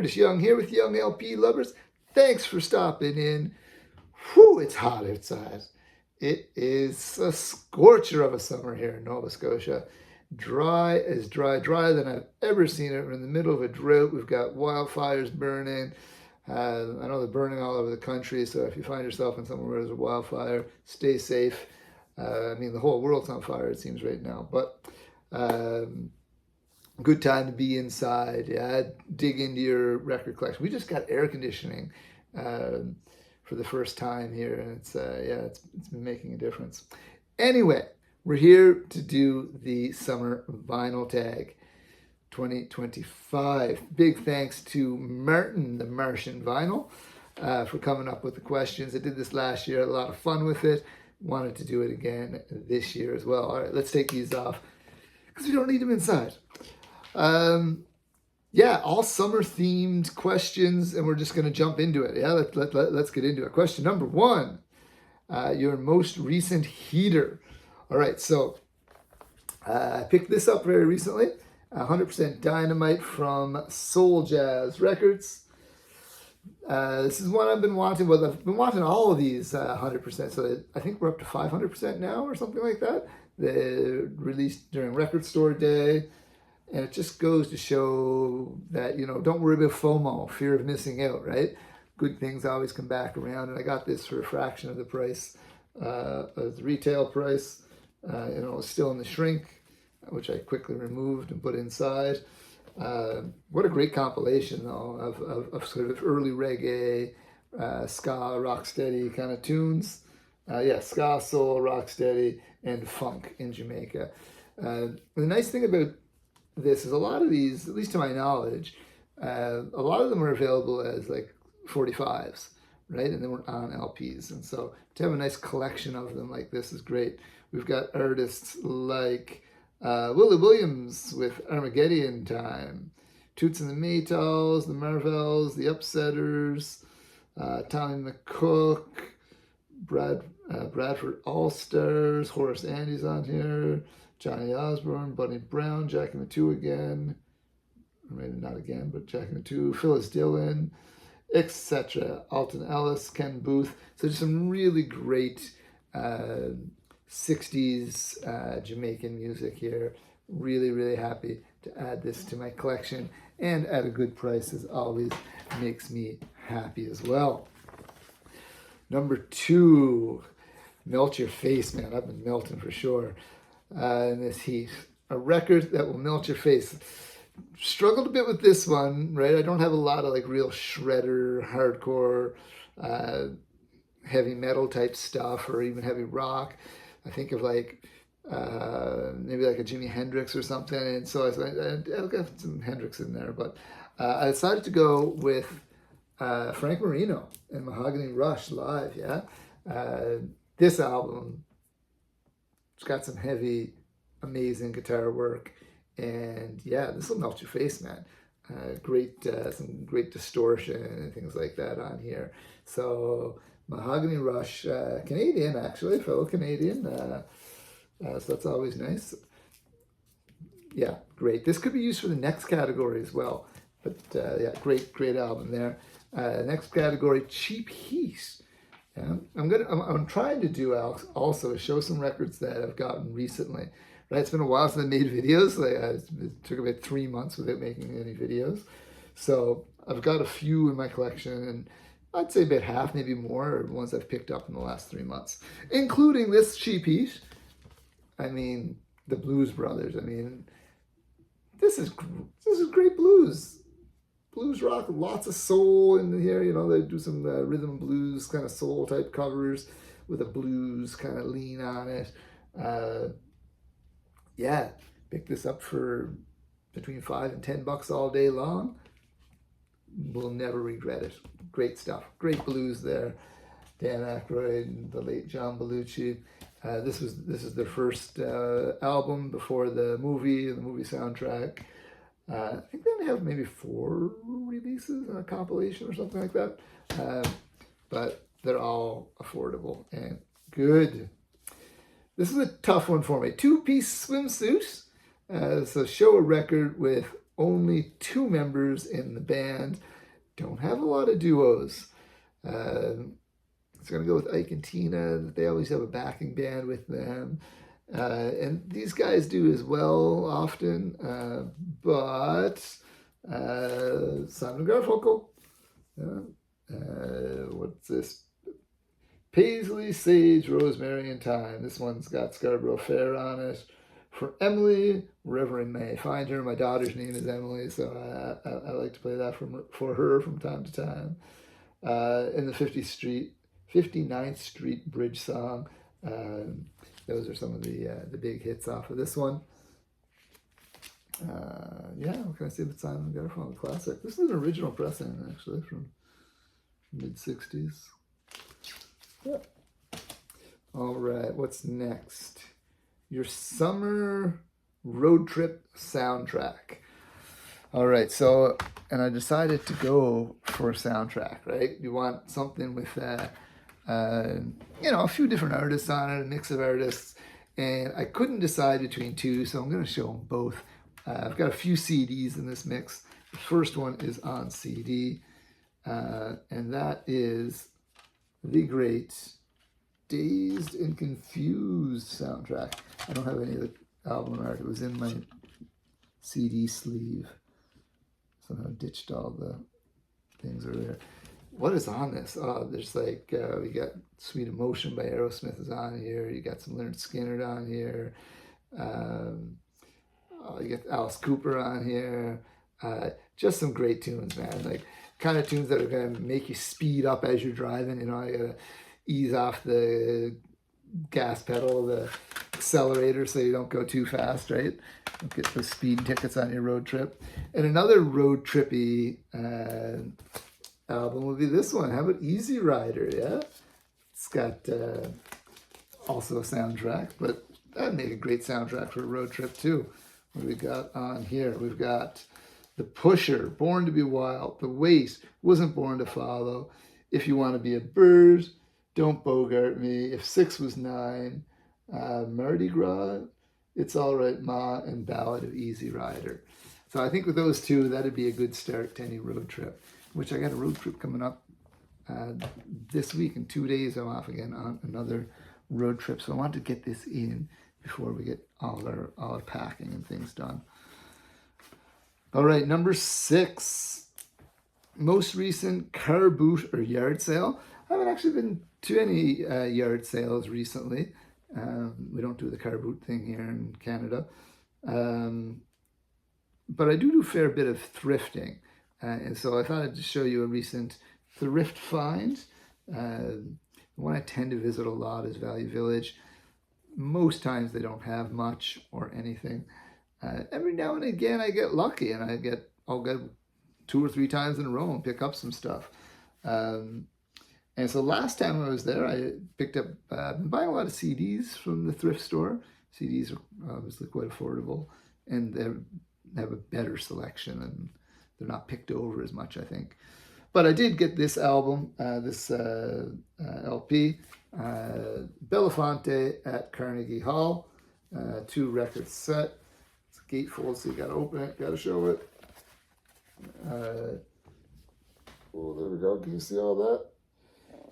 Hamish Young here with Young LP Lovers. Thanks for stopping in. Whew, it's hot outside. It is a scorcher of a summer here in Nova Scotia. Drier than I've ever seen it. We're in the middle of a drought. We've got wildfires burning. I know they're burning all over the country, so if you find yourself in somewhere where there's a wildfire, stay safe. I mean, the whole world's on fire, it seems, right now. But good time to be inside. Yeah, dig into your record collection. We just got air conditioning for the first time here, and it's been making a difference. Anyway, we're here to do the summer vinyl tag 2025. Big thanks to Martin, the Martian Vinyl, for coming up with the questions. I did this last year, had a lot of fun with it. Wanted to do it again this year as well. All right, let's take these off because we don't need them inside. All summer themed questions, and we're just going to jump into it. Yeah, let's get into it. Question number 1, your most recent heater. All right, so I picked this up very recently. 100% Dynamite from Soul Jazz Records. This is one I've been wanting. Well, I've been wanting all of these 100%. So I think we're up to 500% now or something like that. They're released during Record Store Day. And it just goes to show that, don't worry about FOMO, fear of missing out, right? Good things always come back around. And I got this for a fraction of the price of the retail price. It's still in the shrink, which I quickly removed and put inside. What a great compilation, though, of sort of early reggae, ska, rocksteady kind of tunes. Ska, soul, rocksteady, and funk in Jamaica. The nice thing about this is a lot of these, at least to my knowledge, a lot of them are available as like 45s, right? And they weren't on LPs. And so to have a nice collection of them like this is great. We've got artists like Willie Williams with Armageddon Time, Toots and the Maytals, the Marvels, the Upsetters, Tommy McCook, Bradford All-Stars, Horace Andy's on here, Johnny Osborne, Bunny Brown, Jackie Matu again, or maybe not again, but Jackie Matu, Phyllis Dillon, etc. Alton Ellis, Ken Booth. So just some really great 60s Jamaican music here. Really, really happy to add this to my collection, and at a good price, as always, makes me happy as well. Number 2, Melt Your Face, man. I've been melting for sure in this heat. A record that will melt your face. Struggled a bit with this one, right? I don't have a lot of like real shredder, hardcore, heavy metal type stuff, or even heavy rock. I think of like maybe like a Jimi Hendrix or something, and so I'll get some Hendrix in there, but I decided to go with Frank Marino and Mahogany Rush live. This album, it's got some heavy, amazing guitar work, and this will melt your face, man. Some great distortion and things like that on here. So Mahogany Rush, Canadian actually, fellow Canadian. So that's always nice. Yeah, great. This could be used for the next category as well. But great album there. Next category, Cheap Heat. I'm trying to do also show some records that I've gotten recently. Right, it's been a while since I made videos. It took about 3 months without making any videos. So I've got a few in my collection, and I'd say about half, maybe more, ones I've picked up in the last 3 months, including this Cheap Heat. I mean, the Blues Brothers. I mean, this is great blues. Blues rock, lots of soul in here. They do some rhythm blues kind of soul type covers with a blues kind of lean on it. Pick this up for between $5 and $10 all day long. Will never regret it. Great stuff. Great blues there. Dan Aykroyd and the late John Belushi. This is their first album before the movie and the movie soundtrack. I think they only have maybe 4 releases in a compilation or something like that. But they're all affordable and good. This is a tough one for me. 2-piece swimsuit. So show a record with only 2 members in the band. don't have a lot of duos. It's going to go with Ike and Tina. They always have a backing band with them. And these guys do as well often. But Simon Garfunkel. What's this? Paisley, Sage, Rosemary, and Thyme. This one's got Scarborough Fair on it. For Emily, wherever I may find her. My daughter's name is Emily, so I like to play that for her from time to time. In the 59th Street Bridge song. Those are some of the big hits off of this one. Yeah, what can I say about Simon Garfunkel? Classic. This is an original pressing, actually, from mid-60s. Yeah. All right, what's next? Your summer road trip soundtrack. All right, so, and I decided to go for a soundtrack, right? You want something with, a few different artists on it, a mix of artists, and I couldn't decide between two, so I'm going to show them both. I've got a few CDs in this mix. The first one is on CD, and that is the great Dazed and Confused soundtrack. I don't have any of the album art. It was in my CD sleeve. Somehow ditched all the things earlier. What is on this? Oh, there's like, we got Sweet Emotion by Aerosmith is on here. You got some Leonard Skinner on here. You got Alice Cooper on here. Just some great tunes, man. Like, kind of tunes that are going to make you speed up as you're driving. You know, you got to ease off the gas pedal, the accelerator, so you don't go too fast, right? Don't get those speed tickets on your road trip. And another road trippy album would be this one. How about Easy Rider? Yeah, it's got also a soundtrack, but that'd make a great soundtrack for a road trip too. What do we got on here? We've got The Pusher, Born to Be Wild, The Weight, Wasn't Born to Follow, If You Want to Be a Bird, Don't Bogart Me, If 6 Was 9, Mardi Gras, It's All Right Ma, and Ballad of Easy Rider. So I think with those two, that'd be a good start to any road trip, which I got a road trip coming up this week. In 2 days, I'm off again on another road trip. So I wanted to get this in before we get all our packing and things done. All right, number 6, most recent car boot or yard sale. I haven't actually been to any yard sales recently. We don't do the car boot thing here in Canada. But I do a fair bit of thrifting. And so I thought I'd just show you a recent thrift find. The one I tend to visit a lot is Value Village. Most times they don't have much or anything. Every now and again I get lucky and I'll go 2 or 3 times in a row and pick up some stuff. And so last time I was there, I picked up, I've been buying a lot of CDs from the thrift store. CDs are obviously quite affordable and they have a better selection and they're not picked over as much, I think. But I did get this album, this LP, Belafonte at Carnegie Hall, 2 record set. It's a gatefold, so you gotta open it, gotta show it. Oh, there we go. Can you see all that?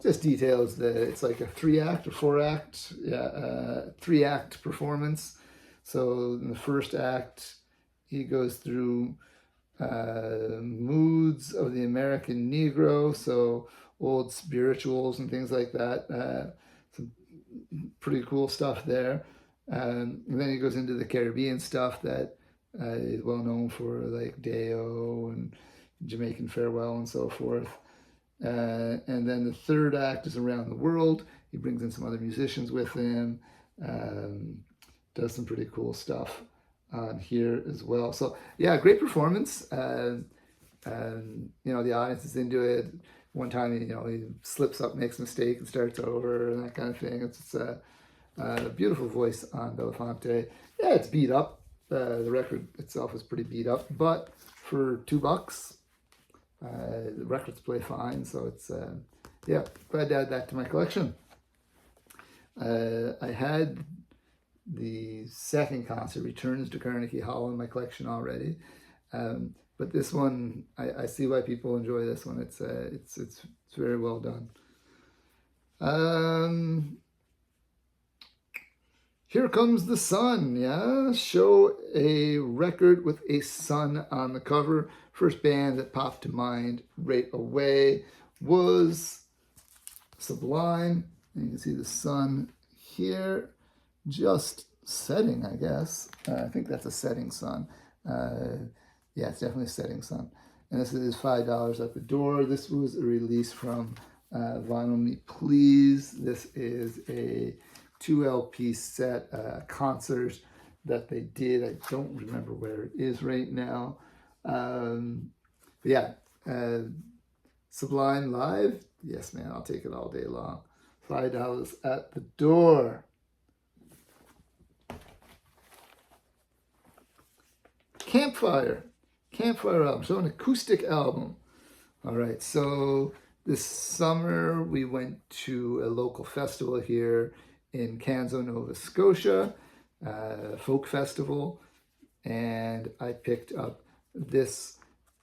Just details that it's like a 3-act or 4-act, 3-act performance. So in the first act, he goes through moods of the American Negro, so old spirituals and things like that. Some pretty cool stuff there. And then he goes into the Caribbean stuff that is well known for, like Deo and Jamaican Farewell and so forth. And then the third act is around the world. He brings in some other musicians with him, does some pretty cool stuff on here as well. So yeah, great performance. The audience is into it. One time, he slips up, makes a mistake, and starts over, and that kind of thing. It's a beautiful voice on Belafonte. Yeah, it's beat up. The record itself is pretty beat up, but for $2, the records play fine. So it's glad to add that to my collection. I had the second concert, Returns to Carnegie Hall, in my collection already. But this one, I see why people enjoy this one. It's very well done. Here Comes the Sun, yeah? Show a record with a sun on the cover. First band that popped to mind right away was Sublime. And you can see the sun here, just setting, I guess. I think that's a setting sun. Yeah, it's definitely a setting sun. And this is $5 at the door. This was a release from Vinyl Me Please. This is a 2 LP set, concert that they did. I don't remember where it is right now. But yeah, Sublime live. Yes, man, I'll take it all day long. $5 at the door. Campfire album, so an acoustic album. All right, so this summer we went to a local festival here in Canso, Nova Scotia, folk festival, and I picked up this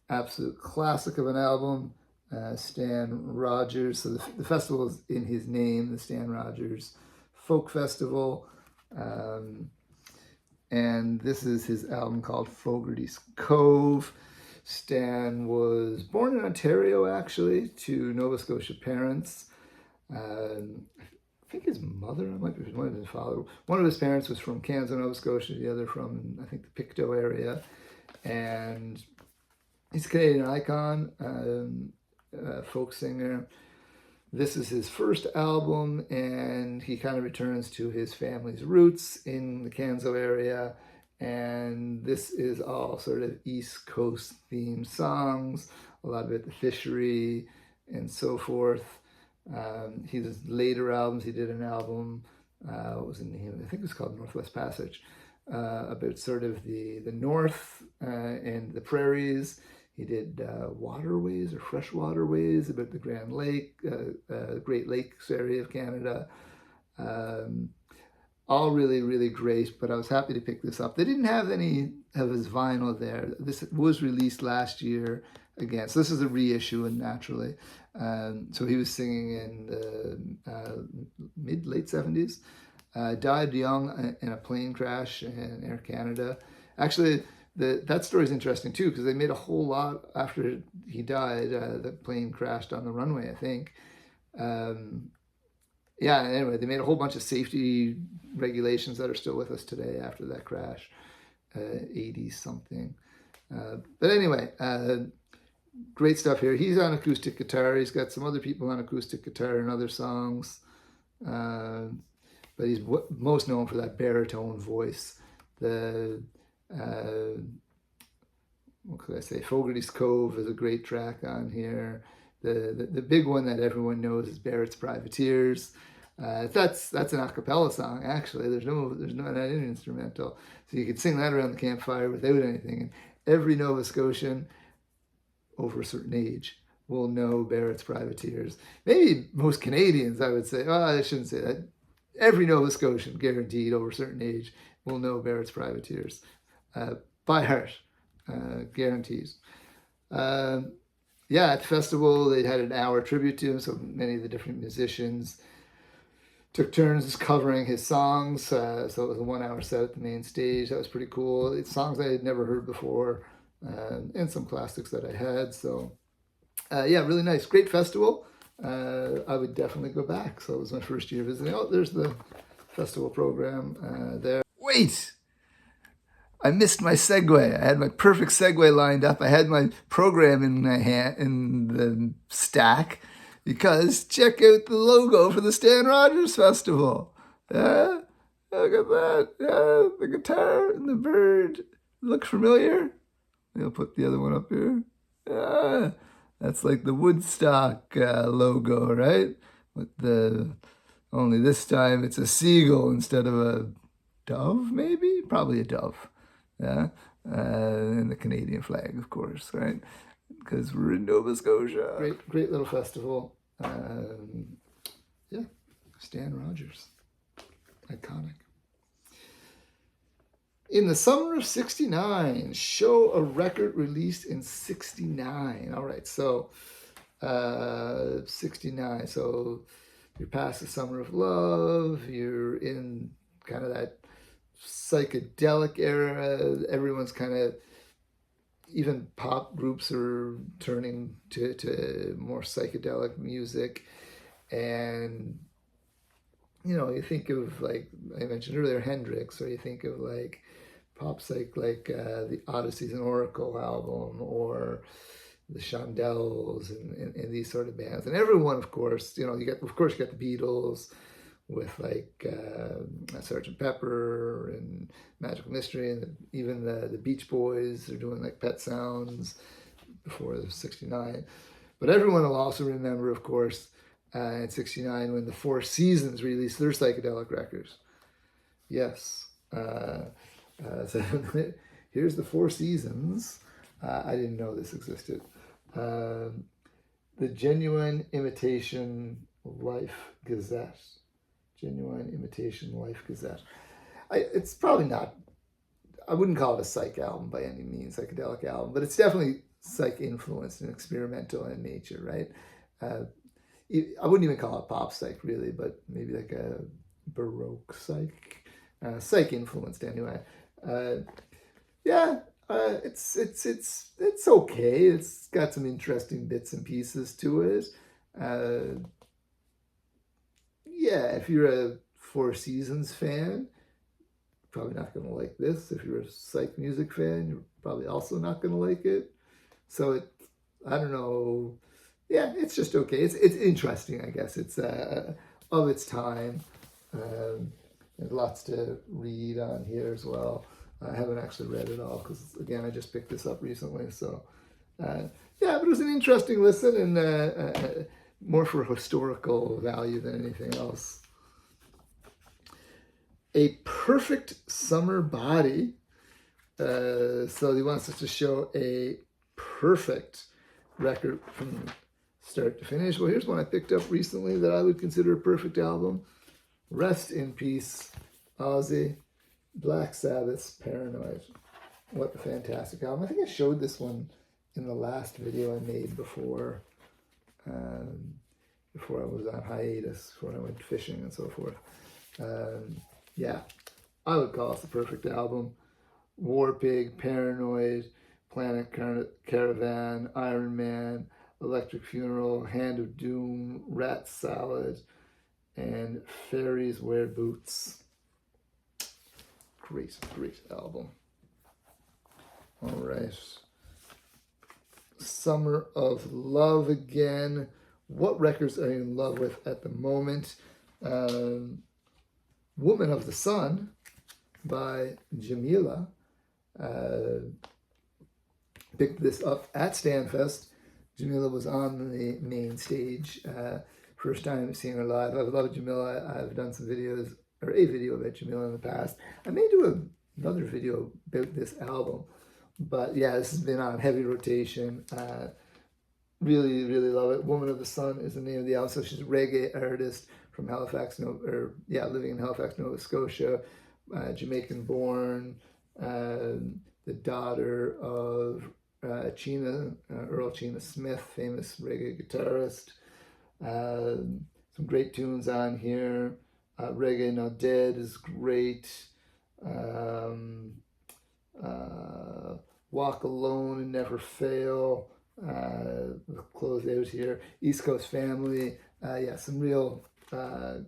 absolute classic of an album, Stan Rogers. So the festival is in his name, the Stan Rogers Folk Festival. And this is his album called Fogarty's Cove. Stan was born in Ontario, actually, to Nova Scotia parents. I think his mother, might be one of his father. One of his parents was from Canso, Nova Scotia, the other from, I think, the Pictou area. And he's a Canadian icon, folk singer. This is his first album, and he kind of returns to his family's roots in the Canso area. And this is all sort of East Coast themed songs, a lot of it the fishery and so forth. His later albums, he did an album, what was the name? I think it was called Northwest Passage, about sort of the north and the prairies. He did waterways or fresh waterways about the Grand Lake, Great Lakes area of Canada. All really, really great, but I was happy to pick this up. They didn't have any of his vinyl there. This was released last year again. So this is a reissue, and naturally. So he was singing in the late 70s. Died young in a plane crash in Air Canada. Actually, that story is interesting too, because they made a whole lot after he died. The plane crashed on the runway, I think. Yeah, anyway, they made a whole bunch of safety regulations that are still with us today after that crash, 80 something. But anyway, great stuff here. He's on acoustic guitar. He's got some other people on acoustic guitar and other songs. But he's most known for that baritone voice. What could I say? Fogarty's Cove is a great track on here. The big one that everyone knows is Barrett's Privateers. That's an a cappella song, actually. There's not any instrumental. So you could sing that around the campfire without anything. And every Nova Scotian over a certain age will know Barrett's Privateers. Maybe most Canadians, I would say. Oh, I shouldn't say that. Every Nova Scotian, guaranteed, over a certain age, will know Barrett's Privateers. By heart, guarantees. Yeah, at the festival, they had an hour tribute to him, so many of the different musicians took turns covering his songs. So it was a 1 hour set at the main stage. That was pretty cool. It's songs I had never heard before, and some classics that I had. So yeah, really nice. Great festival. I would definitely go back. So it was my first year visiting. Oh, there's the festival program there. Wait! I missed my segue. I had my perfect segue lined up. I had my program in my hand, in the stack, because check out the logo for the Stan Rogers Festival. Yeah, look at that. Yeah, the guitar and the bird. Look familiar? I'll put the other one up here. Yeah, that's like the Woodstock logo, right? With only this time it's a seagull instead of a dove, maybe? Probably a dove. Yeah, and the Canadian flag, of course, right? Because we're in Nova Scotia. Great little festival. Yeah, Stan Rogers, iconic. In the summer of 69, show a record released in 69. All right, so 69. So you're past the summer of love. You're in kind of that psychedelic era. Everyone's kind of, even pop groups are turning to more psychedelic music. And, you know, you think of, like I mentioned earlier, Hendrix, or you think of like pop psych, like the Odysseys and Oracle album, or the Shondells, and these sort of bands. And everyone, of course, you know, you got the Beatles with like Sgt. Pepper and Magical Mystery, and even the Beach Boys are doing like Pet Sounds before the 69. But everyone will also remember, of course, in 69 when the Four Seasons released their psychedelic records. Yes. So here's the Four Seasons. I didn't know this existed. The Genuine Imitation Life Gazette. Genuine Imitation Life Gazette. It's probably not, I wouldn't call it a psych album by any means, psychedelic album, but it's definitely psych influenced and experimental in nature, right? I wouldn't even call it pop psych really, but maybe like a Baroque psych, psych influenced anyway. It's okay. It's got some interesting bits and pieces to it. If you're a Four Seasons fan, probably not going to like this. If you're a psych music fan, you're probably also not going to like it. So I don't know. Yeah, it's just okay. It's interesting, I guess. It's of its time. There's lots to read on here as well. I haven't actually read it all because, again, I just picked this up recently. So, but it was an interesting listen, and more for historical value than anything else. A Perfect Summer Body. So he wants us to show a perfect record from start to finish. Well, here's one I picked up recently that I would consider a perfect album. Rest in peace, Ozzy. Black Sabbath's Paranoid. What a fantastic album. I think I showed this one in the last video I made before I was on hiatus, before I went fishing and so forth. I would call it the perfect album. War Pig, Paranoid, Planet Caravan, Iron Man, Electric Funeral, Hand of Doom, Rat Salad, and Fairies Wear Boots. Great album. All right. Summer of Love again. What records are you in love with at the moment? Woman of the Sun by Jah'Mila. Picked this up at Stanfest. Jah'Mila was on the main stage. First time seeing her live. I've loved Jah'Mila. I've done some videos, or a video about Jah'Mila in the past. I may do another video about this album. But yeah, this has been on heavy rotation. Really love it. Woman of the Sun is the name of the album. So she's a reggae artist from Halifax, living in Halifax, Nova Scotia. Jamaican born, the daughter of Earl Chena Smith, famous reggae guitarist. Some great tunes on here. Reggae Not Dead is great. Walk Alone and Never Fail. We'll close out here. East Coast Family. Some real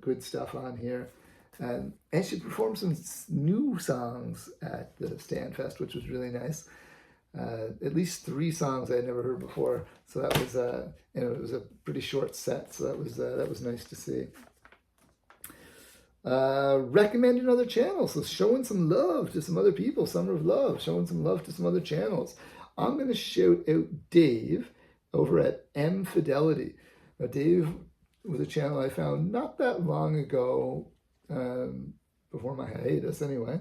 good stuff on here. And she performed some new songs at the Stanfest, which was really nice. At least 3 songs I had never heard before. So that was, it was a pretty short set. So that was nice to see. Recommending other channels, so showing some love to some other people. Summer of Love, showing some love to some other channels. I'm going to shout out Dave over at M Fidelity. Now, Dave was a channel I found not that long ago, before my hiatus anyway.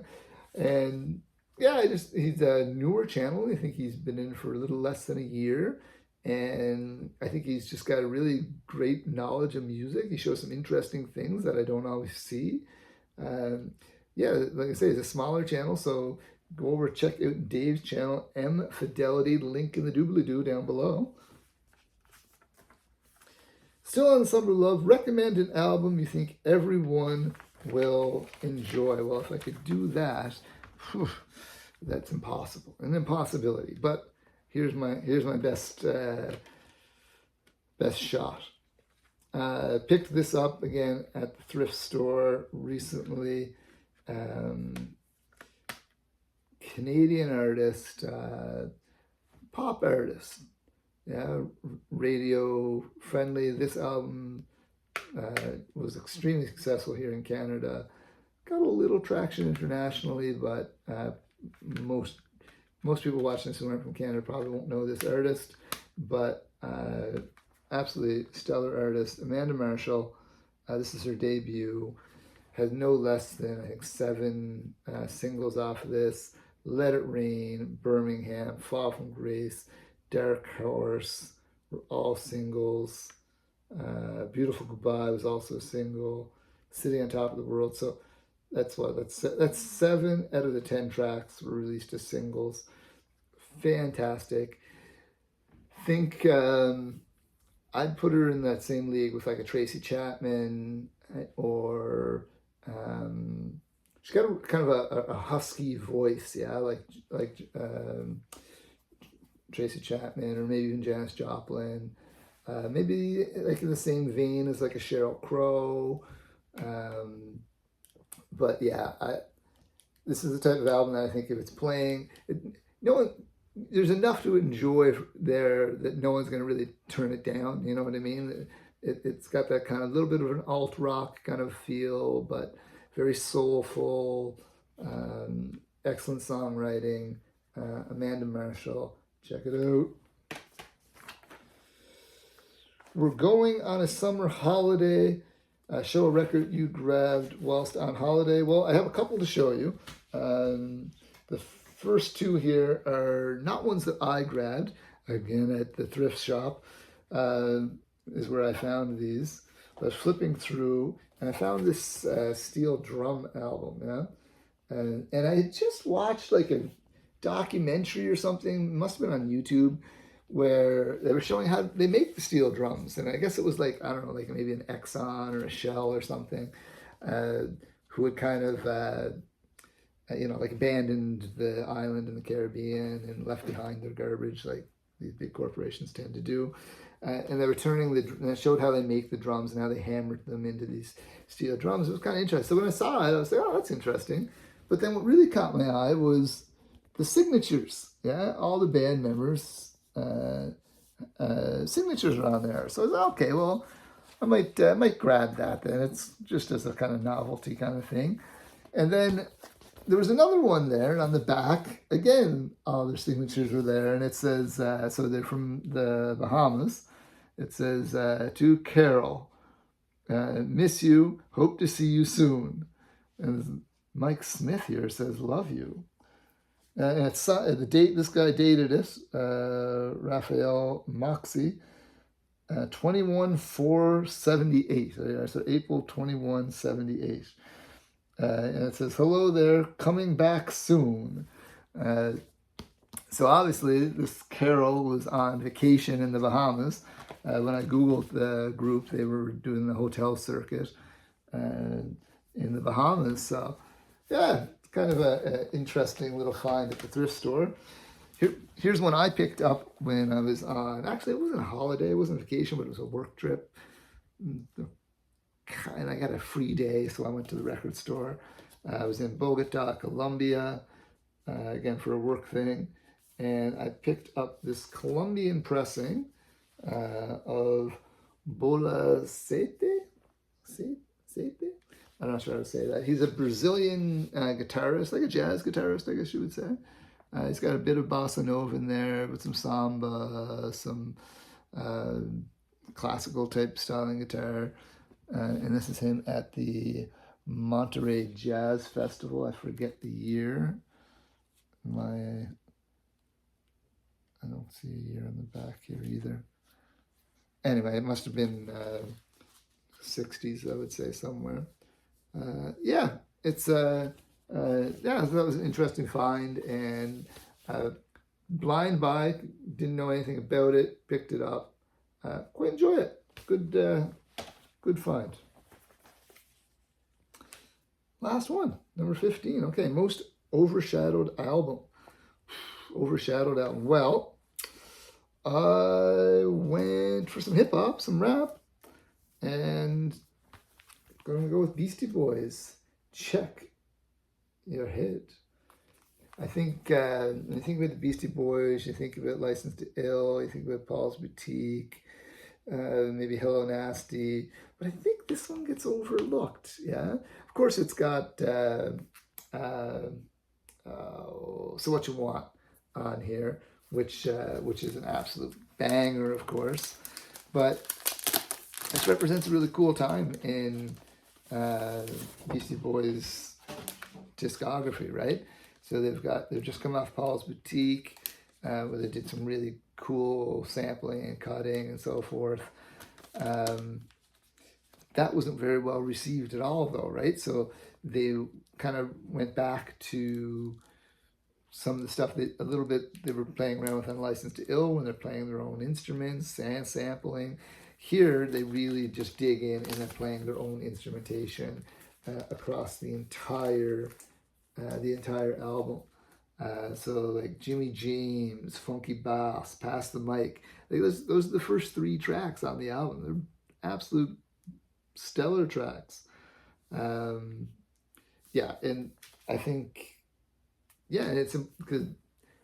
And he's a newer channel. I think he's been in for a little less than a year. And I think he's just got a really great knowledge of music. He shows some interesting things that I don't always see. Like I say, it's a smaller channel, so go over, check out Dave's channel, M Fidelity, link in the doobly-doo down below. Still on Summer Love, recommend an album you think everyone will enjoy. Well, if I could do that, whew, that's impossible, an impossibility. But here's my best shot. Picked this up again at the thrift store recently. Canadian artist, pop artist. Yeah, radio friendly. This album was extremely successful here in Canada. Got a little traction internationally, but most people watching this who aren't from Canada probably won't know this artist. But absolutely stellar artist, Amanda Marshall. This is her debut. Has no less than, I think, 7 singles off of this. Let It Rain, Birmingham, Fall from Grace, Dark Horse were all singles. Beautiful Goodbye was also a single. Sitting on Top of the World. So that's 7 out of the 10 tracks were released as singles. Fantastic. Think I'd put her in that same league with like a Tracy Chapman, or she's got a kind of a husky voice, yeah, like Tracy Chapman, or maybe even Janis Joplin. Maybe like in the same vein as like a Sheryl Crow. But yeah, this is the type of album that I think if it's playing, there's enough to enjoy there that no one's going to really turn it down. You know what I mean? It's got that kind of little bit of an alt rock kind of feel, but very soulful, excellent songwriting. Amanda Marshall, check it out. We're going on a summer holiday. Show a record you grabbed whilst on holiday. Well, I have a couple to show you. The first 2 here are not ones that I grabbed. Again, at the thrift shop is where I found these. I was flipping through and I found this steel drum album. Yeah, and I had just watched like a documentary or something. It must have been on YouTube, where they were showing how they make the steel drums. And I guess it was like, I don't know, like maybe an Exxon or a Shell or something, who had kind of, like abandoned the island in the Caribbean and left behind their garbage like these big corporations tend to do. And they were and it showed how they make the drums and how they hammered them into these steel drums. It was kind of interesting. So when I saw it, I was like, oh, that's interesting. But then what really caught my eye was the signatures. Yeah, all the band members' signatures are on there. So I was like, okay, well, I might grab that then. It's just as a kind of novelty kind of thing. And then there was another one there, and on the back, again, all their signatures were there, and it says, so they're from the Bahamas. It says, to Carol, miss you, hope to see you soon. And Mike Smith here says, love you. And it's the date, this guy dated it, Raphael Moxie, 21/4/78, so April 21/78. And it says, hello there, coming back soon. So obviously this Carol was on vacation in the Bahamas. When I Googled the group, they were doing the hotel circuit in the Bahamas. So yeah, it's kind of an interesting little find at the thrift store. Here's one I picked up when I was on, actually it wasn't a holiday, it wasn't a vacation, but it was a work trip. And I got a free day, so I went to the record store. I was in Bogota, Colombia, again for a work thing, and I picked up this Colombian pressing of Bola Sete? I'm not sure how to say that. He's a Brazilian guitarist, like a jazz guitarist, I guess you would say. He's got a bit of bossa nova in there, with some samba, some classical type styling guitar. And this is him at the Monterey Jazz Festival. I forget the year. I don't see a year on the back here either. Anyway, it must have been 60s, I would say, somewhere. Yeah, it's yeah, so that was an interesting find, and blind buy, didn't know anything about it, picked it up, quite enjoy it. Good find. Last one, number 15. Okay, most overshadowed album. Overshadowed album. Well, I went for some hip hop, some rap, and going to go with Beastie Boys. Check your head. I think when you think about the Beastie Boys, you think about License to Ill, you think about Paul's Boutique, maybe Hello Nasty, but I think this one gets overlooked. Yeah, of course it's got So What You Want on here, which is an absolute banger, of course, but this represents a really cool time in Beastie Boys discography, right? So they've just come off Paul's Boutique, where they did some really cool sampling and cutting and so forth. That wasn't very well received at all, though, right? So they kind of went back to some of the stuff that a little bit they were playing around with on License to Ill when they're playing their own instruments and sampling. Here, they really just dig in and they're playing their own instrumentation across the entire album. So like Jimmy James, Funky Bass, Pass the Mic. Like those are the first 3 tracks on the album. They're absolute stellar tracks. Yeah, and I think, yeah, it's because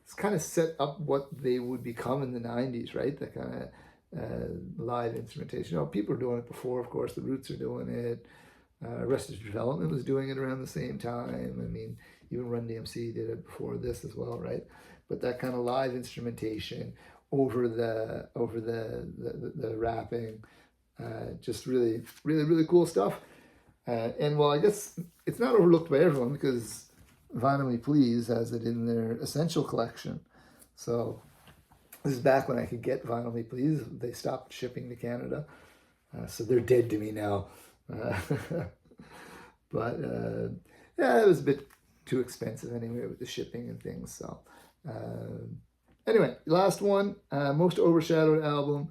it's kind of set up what they would become in the 90s, right? That kind of live instrumentation. You know, people are doing it before, of course. The Roots are doing it. Arrested Development was doing it around the same time. I mean, even Run DMC did it before this as well, right? But that kind of live instrumentation over the rapping, just really, really, really cool stuff. And well, I guess it's not overlooked by everyone because Vinyl Me Please has it in their Essential Collection. So this is back when I could get Vinyl Me Please. They stopped shipping to Canada, so they're dead to me now. But yeah, it was a bit too expensive anyway with the shipping and things. So anyway, last one, most overshadowed album.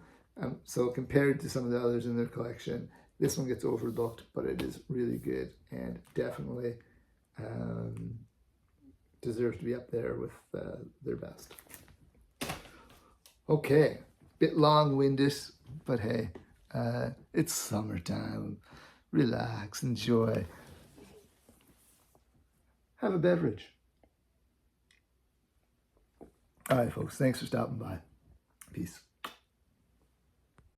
So compared to some of the others in their collection, this one gets overlooked, but it is really good and definitely deserves to be up there with their best. Okay, bit long-winded, but hey, it's summertime. Relax, enjoy. Have a beverage. All right, folks, thanks for stopping by. Peace.